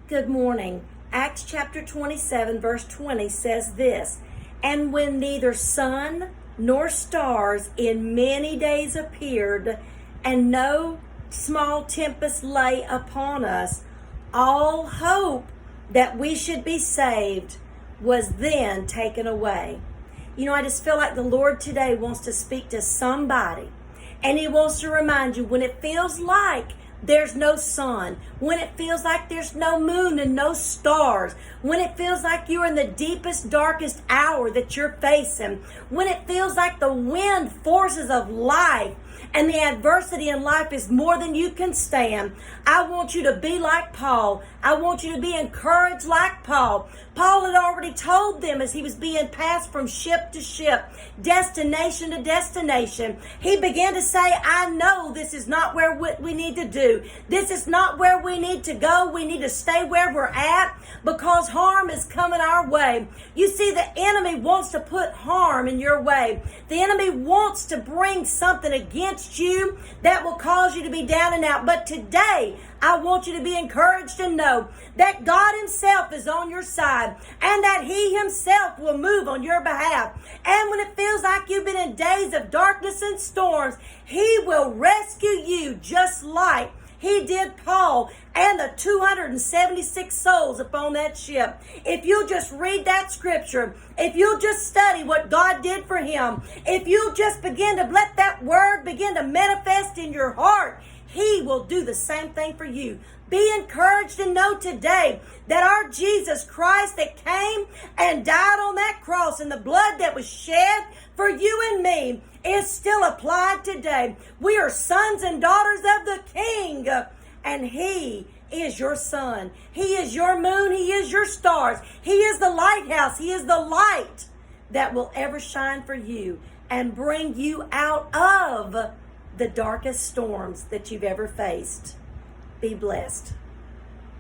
Good morning. Acts chapter 27 verse 20 says this, "And when neither sun nor stars in many days appeared, and no small tempest lay upon us, all hope that we should be saved was then taken away." You know, I just feel like the Lord today wants to speak to somebody, and He wants to remind you when it feels like there's no sun, when it feels like there's no moon and no stars, when it feels like you're in the deepest, darkest hour that you're facing, when it feels like the wind forces of life and the adversity in life is more than you can stand, I want you to be like Paul. I want you to be encouraged like Paul. Paul had already told them as he was being passed from ship to ship, destination to destination. He began to say, I know this is not where we need to do. This is not where we need to go. We need to stay where we're at because harm is coming our way. You see, the enemy wants to put harm in your way. The enemy wants to bring something against you that will cause you to be down and out. But today, I want you to be encouraged and know that God Himself is on your side and that He Himself will move on your behalf. And when it feels like you've been in days of darkness and storms, He will rescue you just like He did Paul and the 276 souls upon that ship. If you'll just read that scripture, if you'll just study what God did for him, if you'll just begin to let that word begin to manifest in your heart, He will do the same thing for you. Be encouraged and know today that our Jesus Christ that came and died on that cross and the blood that was shed for you and me is still applied today. We are sons and daughters of the King, and He is your sun. He is your moon. He is your stars. He is the lighthouse. He is the light that will ever shine for you and bring you out of the darkest storms that you've ever faced. Be blessed.